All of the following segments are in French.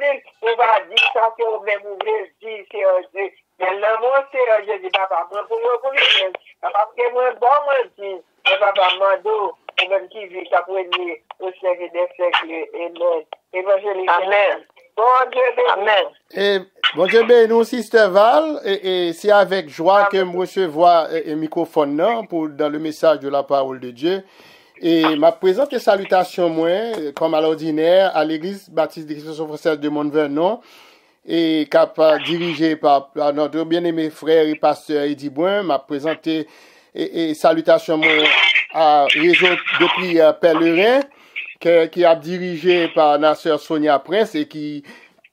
pile, on va dire ça que vous même voulez dire, c'est mais le mot c'est je dis papa, moi pour lui, parce que moi bon moi dis, papa mando, ou même qui vit ça pour aller au siècle des siècles, amen. Évangélique. Amen. Bon Dieu béni. Amen. Et bon Dieu béni nous, Sister Val, et c'est avec joie que je recevoir le microphone là, pour dans le message de la parole de Dieu. Et ma présente salutation, moi, comme à l'ordinaire, à l'église baptiste de Christ française de Mont-Vernon, et dirigée par notre bien-aimé frère et pasteur Eddie Boin, m'a présenté et salutation, moi, à réseau de prière pèlerin, qui a dirigé par la sœur Sonia Prince et qui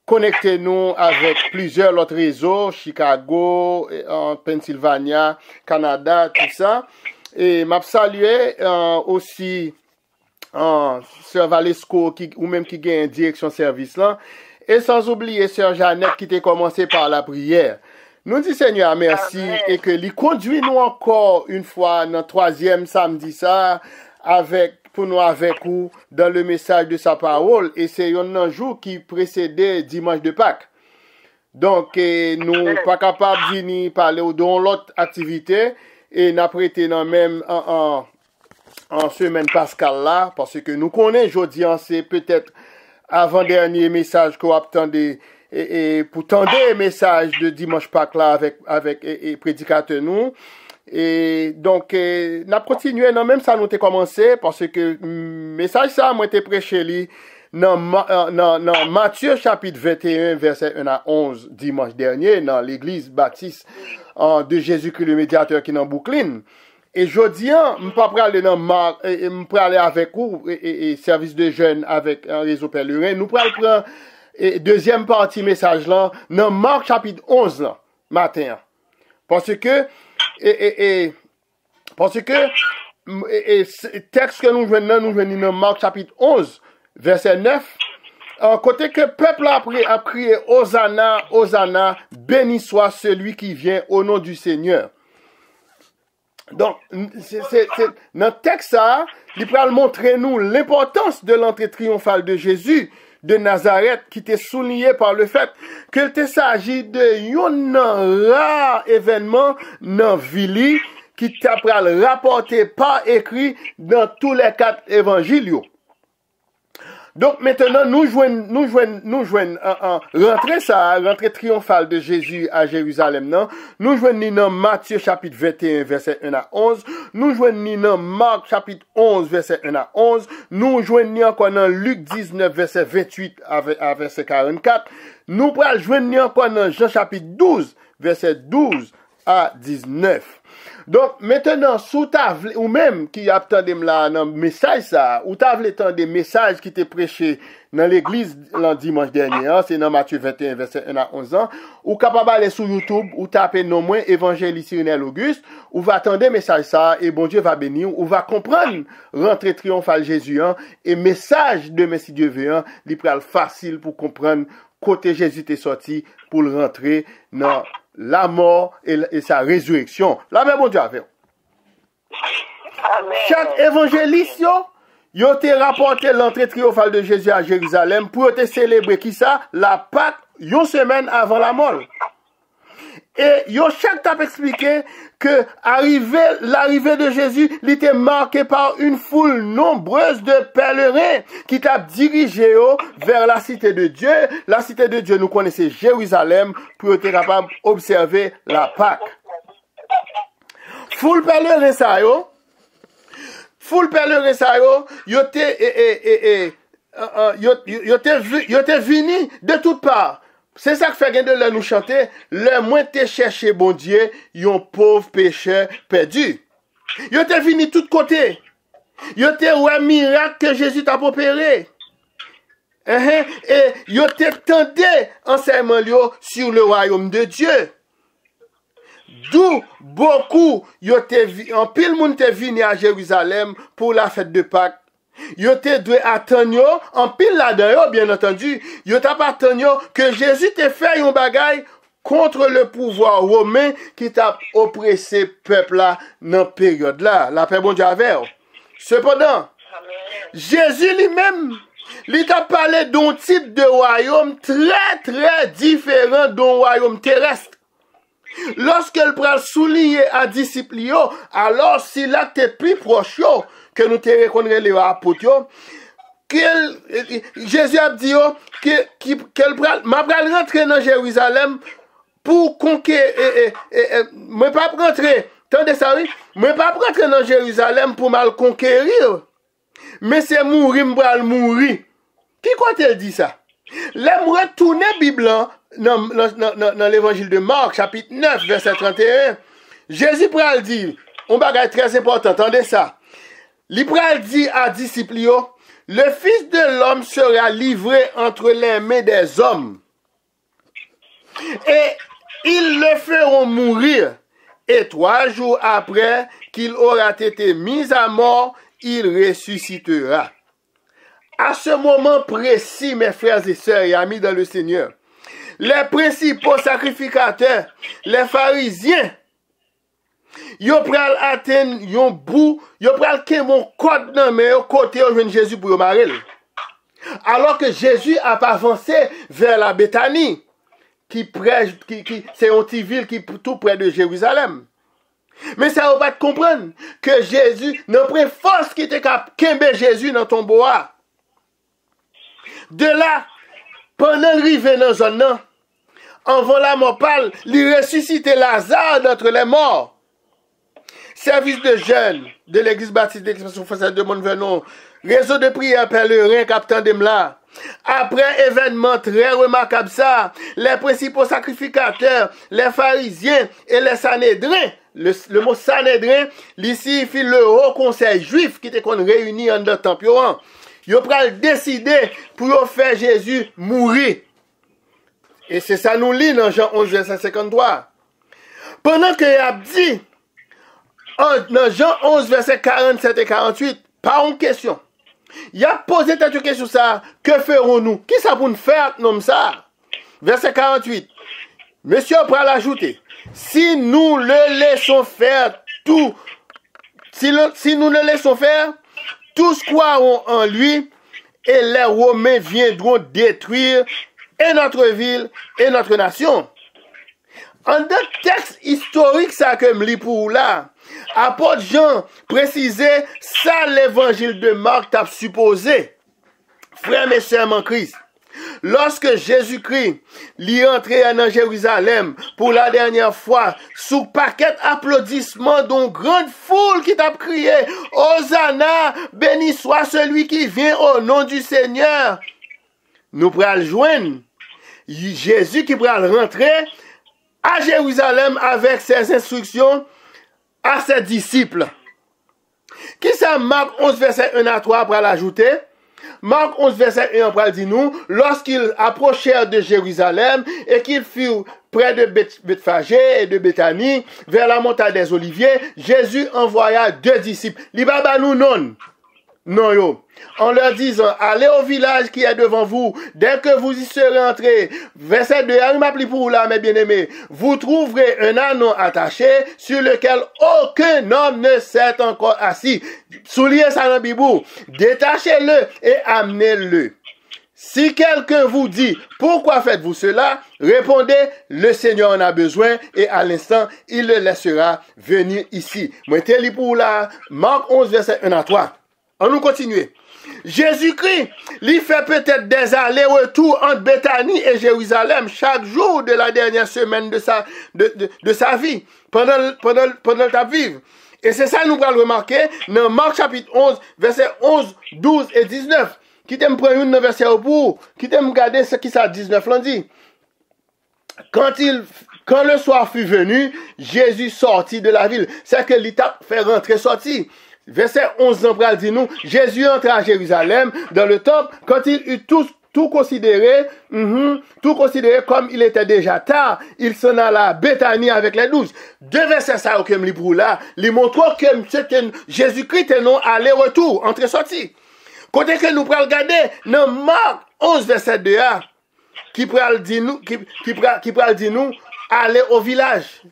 connectait nous avec plusieurs autres réseaux, Chicago, en Pennsylvania, Canada, tout ça. Et m'a salué aussi sœur Valesco ou même qui gagne direction service là, et sans oublier sœur Jeannette qui t'a commencé par la prière. Nous disons Seigneur merci. Amen. Et que lui conduit nous encore une fois dans 3e samedi ça pour nous avec vous dans le message de sa parole, et c'est un jour qui précédait dimanche de Pâques. Donc nous pas capable de venir parler de l'autre activité. Et n'a prêté dans même en semaine pascale là, parce que nous connaissons aujourd'hui, c'est peut-être avant-dernier message qu'on attendait et pour tendre les messages de dimanche Pâques là avec prédicateur nous. Et donc n'a continué non même ça nous t'ai commencé parce que message ça moi t'ai prêché lui dans Matthieu chapitre 21 verset 1 à 11 dimanche dernier dans l'église baptiste de Jésus-Christ le médiateur qui est dans Brooklyn. Et jeudi, je peux aller avec vous et service de jeunes avec un réseau pèlerin. Nous pourrons prendre deuxième partie message là dans Marc chapitre 11 là, matin. Parce que texte que nous venons dans Marc chapitre 11 verset 9. Côté que peuple a crié Hosanna, Hosanna, béni soit celui qui vient au nom du Seigneur. Donc, c'est dans le texte ça, il peut montrer nous l'importance de l'entrée triomphale de Jésus de Nazareth qui était souligné par le fait qu'il s'agit de un rare événement dans ville qui t'a rapporté par écrit dans tous les 4 évangiles. Donc maintenant, nous jouons rentrée triomphale de Jésus à Jérusalem. Non? Nous jouons dans Matthieu chapitre 21 verset 1 à 11. Nous jouons dans Marc chapitre 11 verset 1 à 11. Nous jouons encore dans Luc 19 verset 28 à verset 44. Nous jouons encore dans Jean chapitre 12 verset 12 à 19. Donc, maintenant, sous table, ou même qui attendait là dans le message ça, ou table tant des messages qui étaient prêchés dans l'église le dimanche dernier, hein, c'est dans Matthieu 21, verset 1 à 11 ans, ou capable d'aller sur YouTube, ou taper non moins évangéliste Cyril Auguste, ou va attendre message ça, et bon Dieu va bénir, ou va comprendre rentrée triomphale Jésus, hein, et message de Messie Dieu veut, hein, il est facile pour comprendre côté Jésus est sorti pour le rentrer dans la mort et sa résurrection. La même bon Dieu avec. Chaque évangéliste, yo te rapporté l'entrée triomphale de Jésus à Jérusalem pour te célébrer qui ça? La Pâque, une semaine avant la mort. Et yo chaque t'a expliqué que l'arrivée de Jésus, il était marqué par une foule nombreuse de pèlerins qui t'a dirigé vers la cité de Dieu. La cité de Dieu, nous connaissons Jérusalem pour être capable d'observer la Pâque. Foule pèlerin ça yo. Yo te vini de toutes parts. C'est ça que fait de là nous chanter, le moins te chercher bon Dieu, yon pauvre pécheur perdu. Yo te vini tout côté. Yo te ouais miracle que Jésus t'a opéré. Et yo te tendé enseignement yo sur le royaume de Dieu. D'où beaucoup en pile moun te vini à Jérusalem pour la fête de Pâques. Yo te dwe attendre en pile là-dedans, bien entendu. Yo t'a pas attendre que Jésus te fait un bagay contre le pouvoir romain qui t'a oppressé peuple là dans période là. La paix bon Dieu avec. Cependant, Jésus lui-même, Il t'a parlé d'un type de royaume très différent d'un royaume terrestre. Lorsque le pral souligner à disciples, alors si là t'es plus proche que nous te reconnaître les apôtres, Jésus a dit qu'elle pral rentrer dans Jérusalem pour conquérir, mais pas rentrer, attendez ça oui, mais pas rentrer dans Jérusalem pour mal conquérir, mais c'est mourir, m'bral mourir. Qui quoi-t-il dit ça? Là, moi retourner Bible dans l'évangile de Marc, chapitre 9, verset 31, Jésus pral dit, on bagage très important, attendez ça. Il pral dit à disciples, le Fils de l'homme sera livré entre les mains des hommes. Et ils le feront mourir. Et 3 jours après qu'il aura été mis à mort, il ressuscitera. À ce moment précis, mes frères et sœurs et amis dans le Seigneur, les principaux sacrificateurs, les pharisiens, yo pral atteindre yon bout, yo pral ken mon code nan mais yo côté au jeune Jésus pour yo marel. Alors que Jésus a avancé vers la Béthanie, qui c'est une petite ville qui tout près de Jérusalem. Mais ça va pas comprendre que Jésus n'a pas force qui était capable kembe Jésus dans ton bois. De là, pendant l'arrivée dans zone nan, en volant mon parle, il ressuscite Lazare d'entre les morts. Service de jeunes de l'église baptiste d'expression française de Montvernon, réseau de prière pèlerin captain d'Emla. Après événement très remarquable ça, les principaux sacrificateurs, les pharisiens et les sanédrins, le mot sanédrin, ici, il le haut conseil juif qui était réuni en deux temple. Ils ont décidé pour faire Jésus mourir. Et c'est ça nous lit dans Jean 11, verset 53. Pendant qu'il a dit, dans Jean 11, verset 47 et 48, pas une question. Il a posé cette question ça, que ferons-nous? Qui ça pour nous faire comme ça? Verset 48. Monsieur pourra l'ajouter. Si nous le laissons faire tout, si nous le laissons faire, tous croiront en lui et les Romains viendront détruire et notre ville et notre nation. En deux textes historiques, ça que me lis pour là, apôtre Jean précisait ça l'évangile de Marc t'a supposé. Frères et sœurs en Christ, lorsque Jésus-Christ l'y entrait dans Jérusalem pour la dernière fois, sous paquet applaudissements d'une grande foule qui t'a crié, Hosanna, béni soit celui qui vient au nom du Seigneur. Nous pourrons le joindre. Jésus qui pourra rentrer à Jérusalem avec ses instructions à ses disciples. Qui ça Marc 11 verset 1 à 3 pour l'ajouter? Marc 11 verset 1 pour dire nous, lorsqu'ils approchèrent de Jérusalem et qu'ils furent près de Bethphagée et de Béthanie, vers la montagne des Oliviers, Jésus envoya 2 disciples. Li baba nous non yo. En leur disant, allez au village qui est devant vous, dès que vous y serez entrés. Verset 2, il m'a pris pour là, mes bien-aimés. Vous trouverez un anneau attaché sur lequel aucun homme ne s'est encore assis. Souliez ça dans Bibou. Détachez-le et amenez-le. Si quelqu'un vous dit, pourquoi faites-vous cela? Répondez, le Seigneur en a besoin et à l'instant, il le laissera venir ici. Moi, t'es li pour là, Marc 11, verset 1 à 3. On nous continue. Jésus-Christ, il fait peut-être des allers-retours entre Béthanie et Jérusalem chaque jour de la dernière semaine de sa vie, pendant le vivre. Et c'est ça nous allons remarquer dans Marc chapitre 11, versets 11, 12 et 19. Qui t'aime prendre une verset au bout, qui t'aime regarder ce qui ça 19 l'on dit. Quand le soir fut venu, Jésus sortit de la ville. C'est que l'étape fait rentrer sortir. Verset 11 dit nous, Jésus entra à Jérusalem dans le temple quand il eut tout considéré comme il était déjà tard, il s'en alla à Béthanie avec les 12. 2 versets ça au kem li pour là, li montre que Jésus-Christ est non aller-retour, entrée-sortie. Côté que nous pral regarder dans Marc 11 verset 2 qui pral dire nous aller au village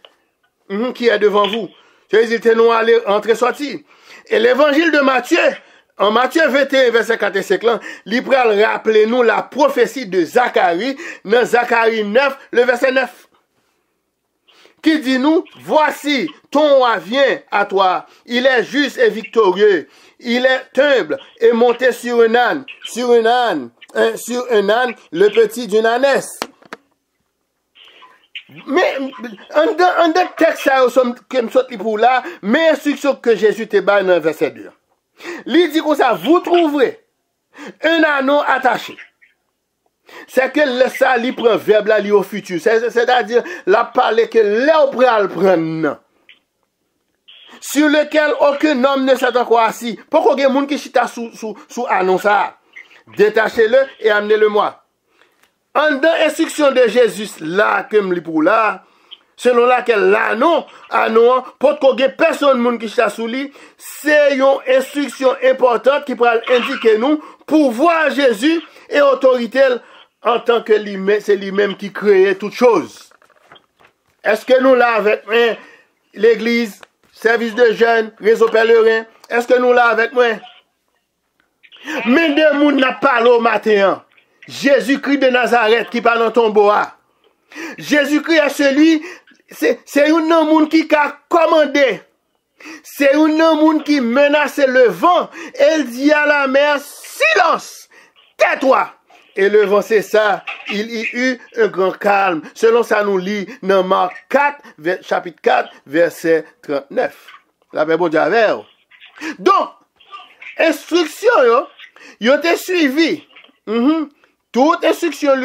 qui est devant vous. Jésus était non aller entrer-sortie. Et l'évangile de Matthieu, En Matthieu 21, verset 4 et 5, il pral rappeler nous la prophétie de Zacharie, dans Zacharie 9, le verset 9. Qui dit nous, voici, ton roi vient à toi, il est juste et victorieux, il est humble et monté sur un âne, le petit d'une ânesse. Mais, en deux textes, comme ça, pour là, mais instruction que Jésus te bat dans le verset 2. Il dit comme ça, vous trouverez un anneau attaché. C'est que le ça, il prend verbe là, au futur. C'est-à-dire, la parole que l'opéral prend. Sur lequel aucun homme ne s'est encore assis. Pourquoi il y a des gens qui chita sous annonce ça? Détachez-le et amenez-le moi. En dans l'instruction de Jésus, là, comme li pour là, selon laquelle l'anneau, pour qu'il y ait personne qui chita sous lui, c'est une instruction importante qui pourra indiquer nous pouvoir Jésus et autorité en tant que c'est lui-même qui crée toutes choses. Est-ce que nous là avec l'église, service de jeunes, réseau pèlerin, est-ce que nous là avec moi? Mais de moun n'a pas au matin. Jésus-Christ de Nazareth qui parle dans ton bois. Jésus-Christ est celui, c'est un monde qui a commandé. C'est un monde qui menace le vent. Elle dit à la mer, silence, tais-toi. Et le vent, c'est ça. Il y eut un grand calme. Selon ça, nous lit dans Marc 4, chapitre 4, verset 39. La paix bon Dieu avec. Donc, instruction, yo te suivi. Toute instruction,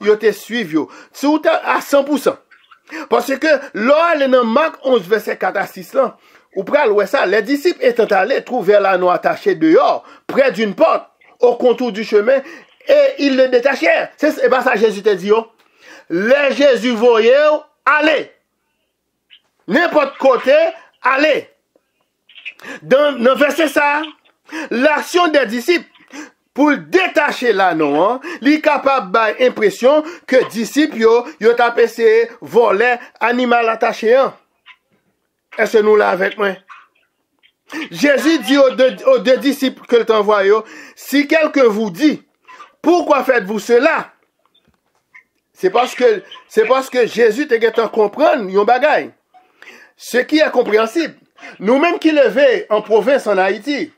yo te suivi. Tout à 100%. Parce que, là, dans Marc 11, verset 4 à 6, là, ou pral ouais ça, les disciples étant allés trouver l'anneau attaché dehors, près d'une porte, au contour du chemin, et ils le détachèrent. C'est pas ça Jésus te dit. Les Jésus voyaient, allez. N'importe côté, allez. Dans le verset ça, l'action des disciples, pour détacher l'anneau, il est capable d'impression que disciples, yo tapé ces volets animal attaché. Est-ce que nous là avec moi? Jésus dit aux deux disciples que t'envoie, si quelqu'un vous dit, pourquoi faites-vous cela? C'est parce que Jésus te fait comprendre yon bagay. Ce qui est compréhensible. Nous-mêmes qui levons en province en Haïti,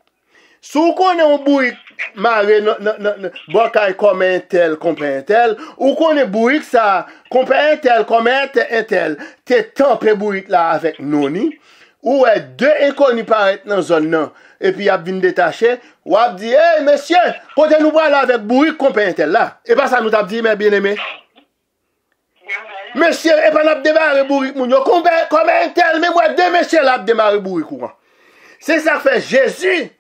si on est un bourrique, maré, bocaille comme un tel, ou qu'on est bourrique ça, comme un tel, t'es tempé bourrique là avec noni, ou est deux inconnus paraître dans la zone non, et puis y a bien détaché, ou a dit, hey monsieur, quand nous voilà avec bourrique comme un tel là, et pas ça nous t'a dit, mais bien aimé. Monsieur, et pas n'a démarré bourrique moun yo, comme un tel, mais moi deux messieurs là démarré bourrique courant. C'est ça fait Jésus.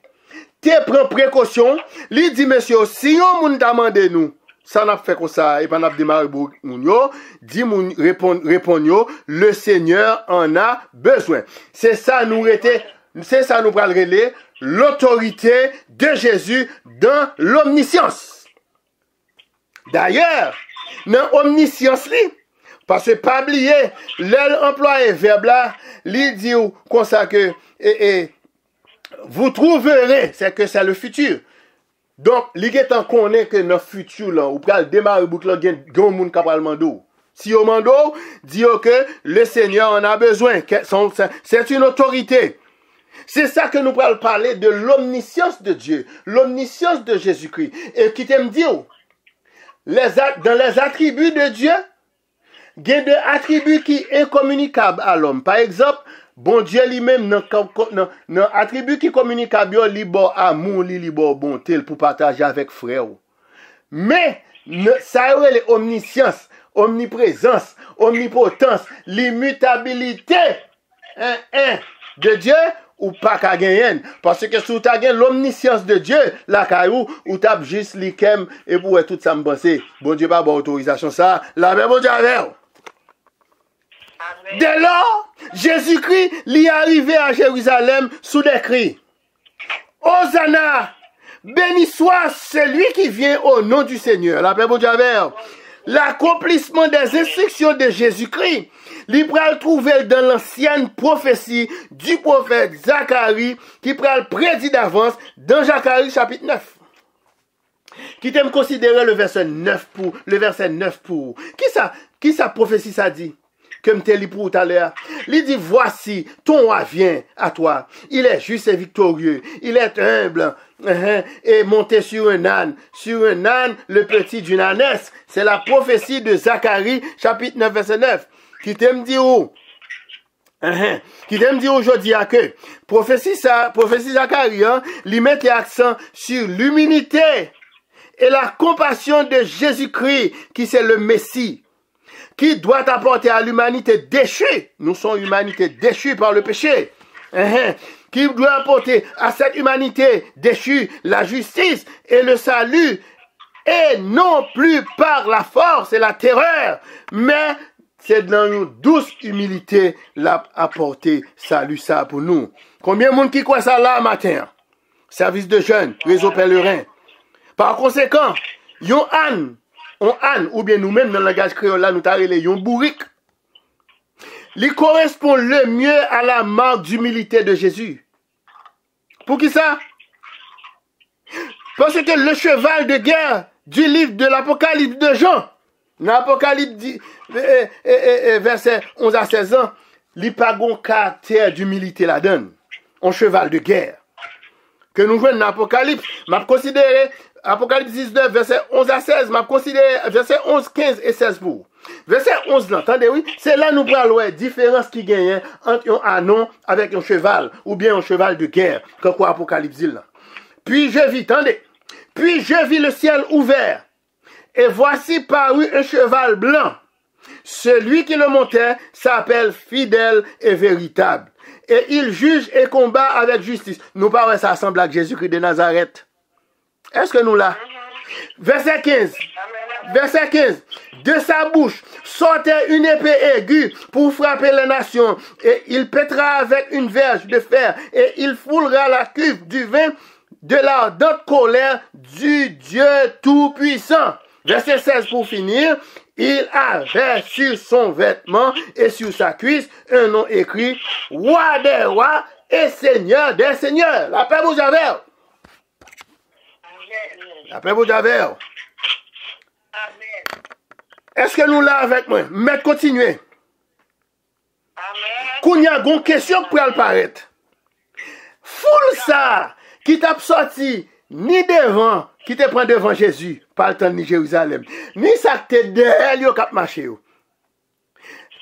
Tu prends précaution, lui dit monsieur, si yon moun t'a mandé nous, ça n'a fait comme ça, et pas n'a démarré moun yo, dit moun répond yo, le Seigneur en a besoin. C'est ça nous pral relais, l'autorité de Jésus dans l'omniscience. D'ailleurs, dans l'omniscience li, parce que pas oublier, l'employé verbe là, lui dit comme ça que, vous trouverez, c'est que c'est le futur. Donc, l'iguetant connaît que notre futur, là, ou pral démarrer boucle, là, gen moun kapral mando. Si au mando, dit que le Seigneur en a besoin. C'est une autorité. C'est ça que nous pral parler de l'omniscience de Dieu, l'omniscience de Jésus-Christ. Et qui t'aime dire, dans les attributs de Dieu, il y a des attributs qui sont incommunicables à l'homme. Par exemple, bon Dieu lui-même, dans attribut qui communicable, il y a amour, il y a bonté pour partager avec frère. Mais, ça y est omniscience, omniprésence, omnipotence, l'immutabilité de Dieu ou pas qu'à gagner. Parce que si tu as l'omniscience de Dieu, la caillou, ou tu as juste l'ikem et pour tout ça me penser. Bon Dieu pas bonne autorisation ça, la même bon Dieu avec. Dès lors, Jésus-Christ l'y est arrivé à Jérusalem sous des cris. Hosanna, béni soit celui qui vient au nom du Seigneur. La paix bon Dieu avec. l'accomplissement des instructions de Jésus-Christ. Il pral trouver dans l'ancienne prophétie du prophète Zacharie qui pral prédit d'avance dans Zacharie chapitre 9. Qui t'aime considérer le verset 9 pour. Qui ça prophétie ça dit? Comme t'es li pour tout à l'heure. Il dit, voici, ton roi vient à toi. Il est juste et victorieux. Il est humble. Et monté sur un âne. Sur un âne, le petit d'une ânesse. C'est la prophétie de Zacharie, chapitre 9, verset 9. Qui t'aime dire où? Qui t'aime dire aujourd'hui que prophétie Zacharie, lui met l'accent sur l'humilité et la compassion de Jésus-Christ, qui c'est le Messie, qui doit apporter à l'humanité déchue, nous sommes humanité déchue par le péché, qui doit apporter à cette humanité déchue la justice et le salut, et non plus par la force et la terreur, mais c'est dans une douce humilité l'a apporté salut ça pour nous. Combien de monde qui croit ça là matin? Service de jeunes, réseau pèlerin. Par conséquent, yon âne, ou bien nous-mêmes dans le langage créole là, nous t'arrêlons yon bourrique. Il correspond le mieux à la marque d'humilité de Jésus. Pour qui ça? Parce que le cheval de guerre du livre de l'Apocalypse de Jean, l'Apocalypse verset 11 à 16 ans, il pas gon caractère d'humilité la donne. Un cheval de guerre. Que nous jouons dans l'Apocalypse, m'a considéré Apocalypse 19, verset 11 à 16, m'a considéré verset 11, 15 et 16 pour. Verset 11, là, attendez, oui, c'est là nous prenons la différence qui gagne entre un anon avec un cheval, ou bien un cheval de guerre, comme quoi Apocalypse dit là. Puis je vis le ciel ouvert, et voici paru un cheval blanc. Celui qui le montait s'appelle fidèle et véritable. Et il juge et combat avec justice. Nous parlons, ça ressemble à Jésus-Christ de Nazareth. Est-ce que nous là? Verset 15. Verset 15. De sa bouche sortait une épée aiguë pour frapper les nations. Et il pètera avec une verge de fer. Et il foulera la cuve du vin de l'ardente colère du Dieu Tout-Puissant. Verset 16 pour finir. Il avait sur son vêtement et sur sa cuisse un nom écrit Roi des rois et Seigneur des seigneurs. La paix vous avez. La paix vous avez. Amen. Est-ce que nous là avec moi? Mais continuez. Amen. Qu'on y a une question pour apparaître. Foule ça qui t'a sorti ni devant, qui te prend devant Jésus, pas le temps ni Jérusalem, ni ça que te derrière yo k'ap marché yo.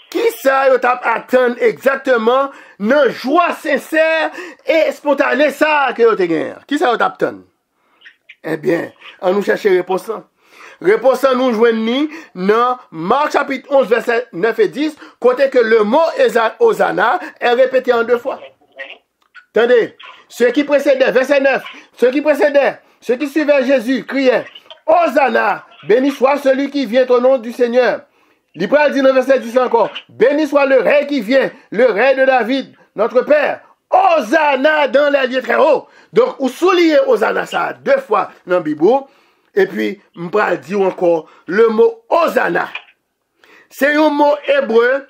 Qui ça yo t'a attendre exactement dans joie sincère et spontanée ça que yo te gagne? Qui ça yo t'a attendre? Eh bien, on nous cherche réponse. Réponse nous joignons dans Marc chapitre 11 verset 9 et 10, côté que le mot Hosanna est répété en deux fois. Attendez, ceux qui précédaient, verset 9, ceux qui suivaient Jésus criaient, Hosanna, béni soit celui qui vient au nom du Seigneur. L'Hébreu dit dans verset 10 encore, béni soit le rey qui vient, le rey de David, notre Père. Hosanna dans les lieux très hauts. Donc, vous soulignez Hosanna ça deux fois dans la Bible. Et puis, je vais dire encore le mot Hosanna. C'est un mot hébreu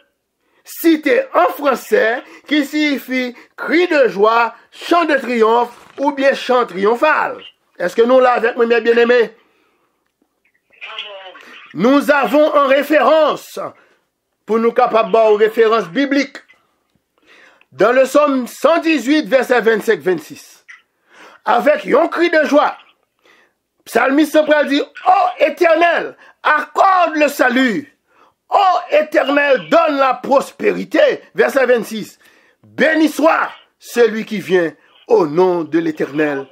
cité en français qui signifie cri de joie, chant de triomphe ou bien chant triomphal. Est-ce que nous là avec mes bien-aimés? Nous avons en référence, pour nous capables de référence biblique, dans le psaume 118, verset 25-26, avec un cri de joie, psalmiste dit, ô Éternel, accorde le salut. Ô Éternel, donne la prospérité. Verset 26. Béni soit celui qui vient au nom de l'Éternel.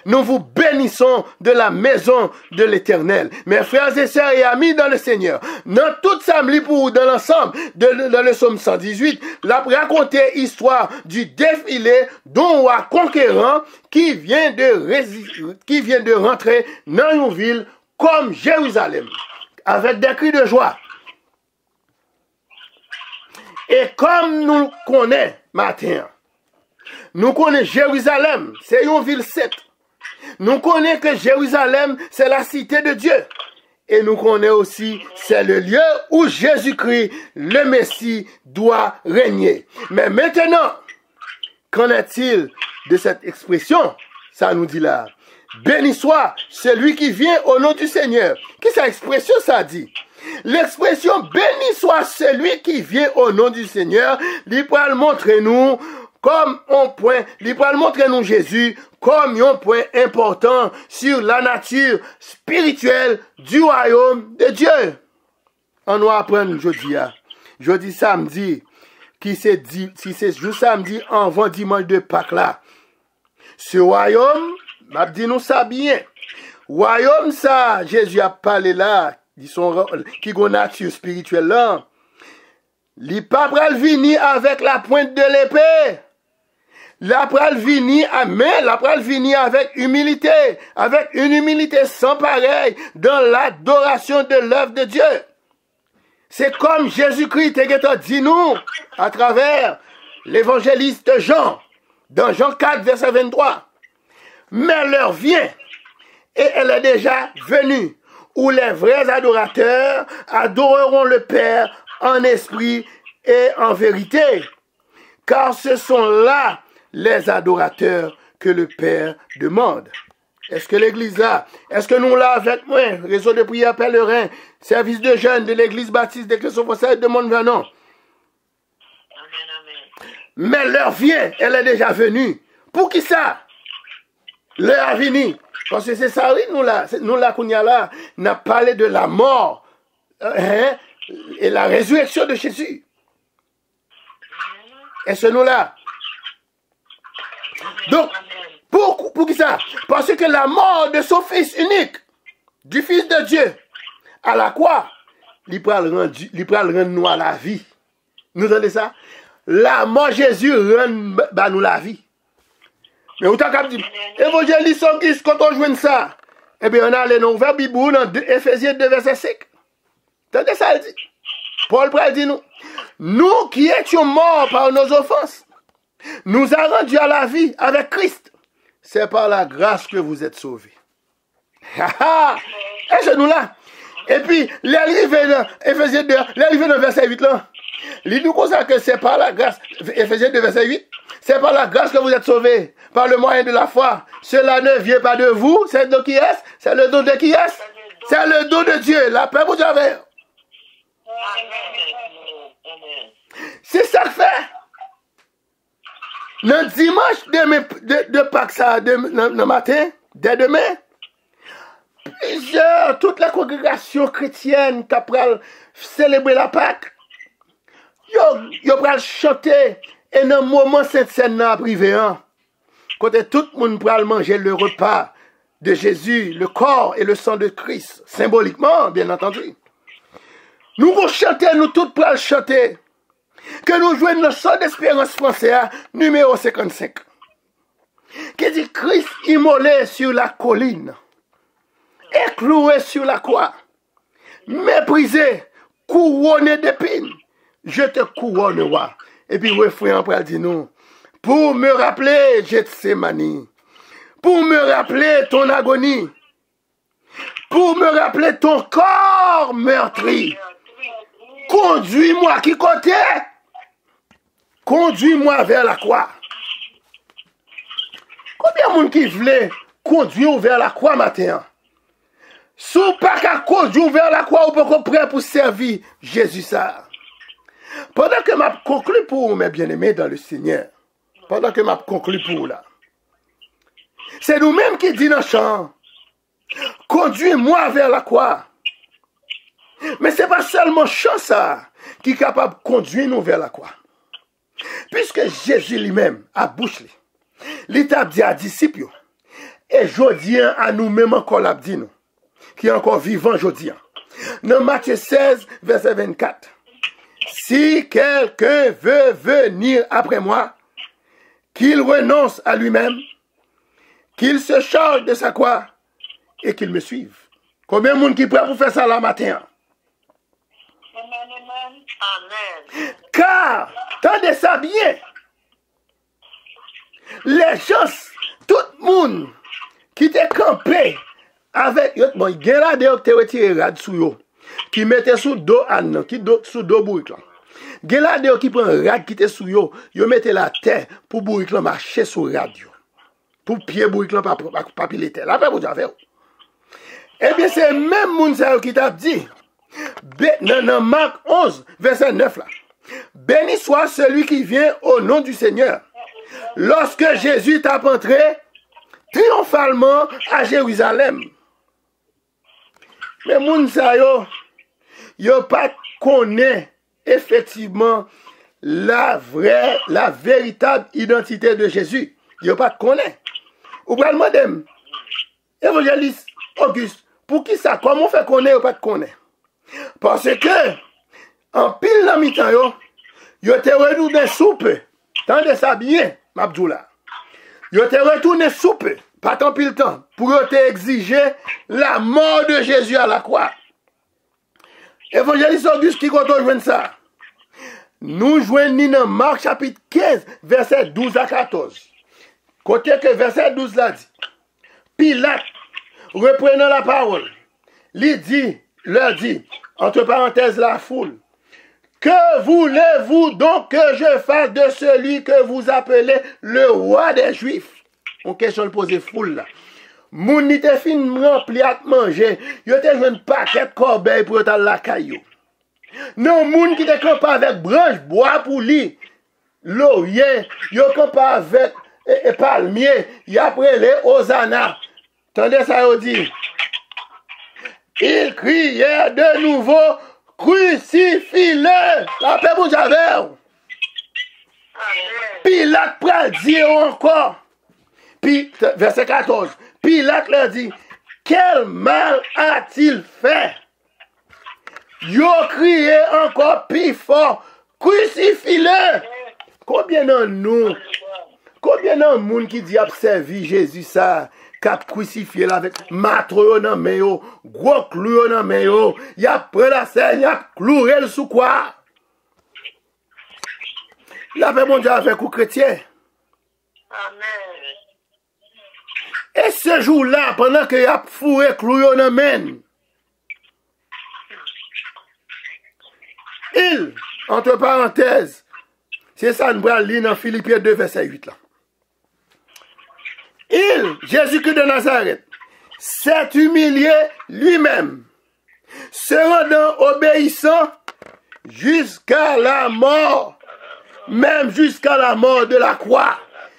Nous vous bénissons de la maison de l'Éternel. Mes frères et sœurs et amis dans le Seigneur, dans toute Samli pour dans l'ensemble, dans le psaume 118, la raconter l'histoire du défilé d'un roi conquérant qui vient de rentrer dans une ville comme Jérusalem, avec des cris de joie. Et comme nous connaissons matin, nous connaissons Jérusalem, c'est une ville sainte. Nous connaissons que Jérusalem, c'est la cité de Dieu. Et nous connaissons aussi, c'est le lieu où Jésus-Christ, le Messie, doit régner. Mais maintenant, qu'en est-il de cette expression? Ça nous dit là. Béni soit celui qui vient au nom du Seigneur. Qu'est-ce que cette expression ça dit? L'expression béni soit celui qui vient au nom du Seigneur, il peut montrer nous comme un point, il peut montrer nous Jésus comme un point important sur la nature spirituelle du royaume de Dieu. On va apprendre jeudi samedi, qui c'est dit, si c'est jour samedi avant dimanche de Pâques là. Ce royaume, m'a dit nous ça bien. Royaume ça, Jésus a parlé là, qui a une nature spirituelle là. Il pas pral venir avec la pointe de l'épée. La pral venir avec humilité, avec une humilité sans pareil dans l'adoration de l'œuvre de Dieu. C'est comme Jésus-Christ a dit nous à travers l'évangéliste Jean, dans Jean 4, verset 23. Mais l'heure vient, et elle est déjà venue, où les vrais adorateurs adoreront le Père en esprit et en vérité. Car ce sont là les adorateurs que le Père demande. Est-ce que l'église là, est-ce que nous là avec moi, réseau de prière pèlerin, service de jeunes de l'église baptiste de Christ-Français de Mont-Vernon? Mais l'heure vient, elle est déjà venue. Pour qui ça? L'heure a venu. Parce que c'est ça, oui, nous là, qu'on y a là, n'a parlé de la mort et la résurrection de Jésus. Est-ce nous là? Donc, pour qui ça? Parce que la mort de son fils unique, du fils de Dieu, à la croix, il peut le rendre nous à la vie. Nous entendez ça? La mort Jésus rend nous la vie. Mais autant qu'à dire, évangéliste quand on joue ça, eh bien on a les noms vers Bible dans Éphésiens 2 verset 5. Entendez ça, il dit. Paul dit nous qui étions morts par nos offenses, nous a rendus à la vie avec Christ. C'est par la grâce que vous êtes sauvés. Est-ce nous là? Et puis, l'arrivée dans Éphésiens 2, l'arrivée dans verset 8 là, il nous consacre que c'est par la grâce, Éphésiens 2 verset 8, c'est par la grâce que vous êtes sauvés, par le moyen de la foi. Cela ne vient pas de vous, c'est le don qui est, c'est le don de qui est, c'est le don de Dieu, la paix pour Dieu. C'est ça que fait. Le dimanche de Pâques, ça, le matin, dès demain, toute la congrégation chrétienne qui a célébré la Pâques, ils ont chanter et dans le moment cette scène a privé, quand tout le monde va manger le repas de Jésus, le corps et le sang de Christ, symboliquement, bien entendu. Nous allons chanter, nous tous pour chanter, que nous jouons le chant d'espérance français, numéro 55, qui dit Christ immolé sur la colline, écloué sur la croix, méprisé, couronné d'épines, je te couronnerai. Et puis, refrain après dit nous, pour me rappeler Gethsémani, pour me rappeler ton agonie, pour me rappeler ton corps meurtri, conduis-moi, qui côté? Conduis-moi vers la croix. Combien de monde qui voulait conduire vers la croix matin? Si vous pas qu'à conduire vers la croix, vous pouvez prêt pour servir Jésus ça. Pendant que m'a conclu pour mes bien-aimés dans le Seigneur, pendant que m'a conclu pour là, c'est nous-mêmes qui disons dans le chant, conduis-moi vers la croix. Mais ce n'est pas seulement chant ça qui est capable de conduire nous vers la croix. Puisque Jésus lui-même, à bouche, l'état dit à disciples, et aujourd'hui à nous-mêmes encore l'a dit nous, qui est encore vivant aujourd'hui. Dans Matthieu 16, verset 24. Si quelqu'un veut venir après moi, qu'il renonce à lui-même, qu'il se charge de sa croix et qu'il me suive. Combien de monde qui est prêt pour faire ça là matin? Amen. Car, tendez ça bien, les gens, tout le monde qui était campé avec bon, il y a là des qui retiré rad sous yo, qui mettait sous dos an, qui sous dos bourrique là. Il y a là des qui prend rad qui était sous yo mettait la terre pour bourrique là marcher sur radio. Pour pied bourrique là pas piler terre. Là pas vous avez. Eh bien c'est même moun ça qui t'a dit dans Marc 11 verset 9 là. Béni soit celui qui vient au nom du Seigneur. Lorsque Jésus t'a entré triomphalement à Jérusalem. Mais moun sa yo pas connaît effectivement la véritable identité de Jésus. Yo pas connaît. Ou pral demander évangéliste Auguste, pour qui ça comment fait connaître ou pas connaît? Parce que en pile dans mi-temps yo te retourné soupe. Tendez ça bien, Mabdoula. Yo te retourné soupe, pas tant pile temps, pour te exiger la mort de Jésus à la croix. Évangéliste Auguste qui compte joindre ça. Nous joignons dans Marc chapitre 15, verset 12 à 14. Côté que verset 12 là dit. Pilate, reprenant la parole, leur dit, entre parenthèses la foule, que voulez-vous donc que je fasse de celui que vous appelez le roi des Juifs? On question le poser foule là. Moun ni te fin rempli à manger, yo te joine paquet corbeille pour ta la caillou. Non moun qui te campe avec branche bois pour lui. Laurier, yo campe avec palmier, y après les Hosanna. Tendez ça yo dit. Il criait de nouveau, crucifie-le. La paix pour Javel. Pilate pral dit encore. Puis, verset 14. Pilate leur dit, quel mal a-t-il fait? Yo crié encore plus fort, crucifie-le. Combien de nous, combien de monde qui dit observer Jésus ça? Cap crucifié là avec matro dans main yo, gros clou dans main yo, y a prend la scène, y a cloué le sous quoi. La paix mon Dieu avec vous chrétiens. Amen. Et ce jour-là, pendant que y a fourré clou dans main, il, entre parenthèses, c'est ça nous va lire dans Philippiens 2 verset 8 là. Il, Jésus-Christ de Nazareth, s'est humilié lui-même, se rendant obéissant jusqu'à la mort, même jusqu'à la mort de la croix.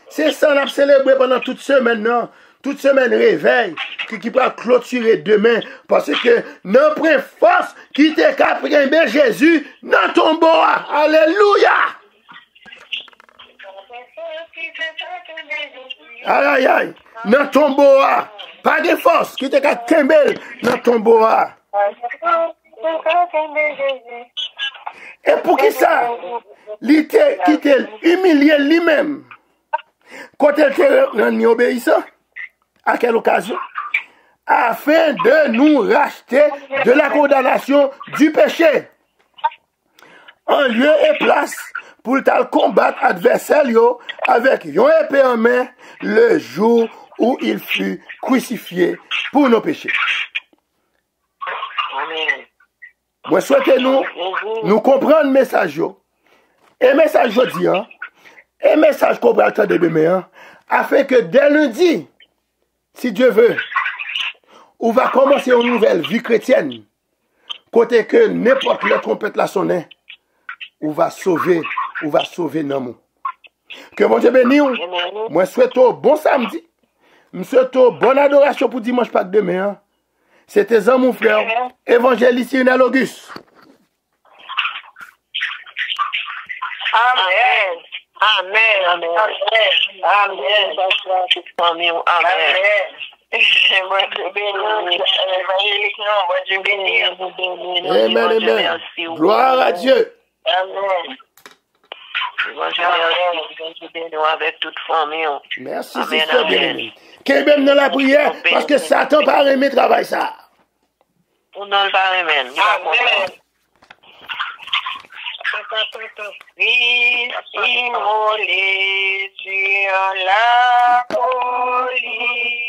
C'est ça qu'on a célébré pendant toute semaine, non? Toute semaine réveil, qui va clôturer demain, parce que nous prenons force qui te caprimé Jésus dans ton bois. Alléluia! Aïe, aïe, dans ton bois. Pas de force qui te caprimé dans ton bois. Et pour qui ça? Il t'a humilié lui-même. Quand il était rendu obéissant, à quelle occasion? Afin de nous racheter de la condamnation du péché. En lieu et place pour combattre adversaire avec une épée en main le jour où il fut crucifié pour nos péchés. Amen. Moi souhaitez nous comprendre le message. Et message jeudi, et message qu'on va attendre demain, afin que dès lundi, si Dieu veut, on va commencer une nouvelle vie chrétienne. Côté que n'importe quelle trompette la sonne, on va sauver Namou. Que mon Dieu bénisse. Moi souhaite bon samedi. Je souhaite bonne adoration pour dimanche Pâques demain. C'était mon frère, évangéliste Lionel Auguste. Amen. Amen. Amen. Amen. Amen. Amen. Amen. Gloire à Dieu. Amen. Avec toute famille. Merci, sister bien-aimé. Qu'est même dans la prière, parce que Satan pas aimé travail ça. On n'a pas aimé. Amen. Immolé sur la colline.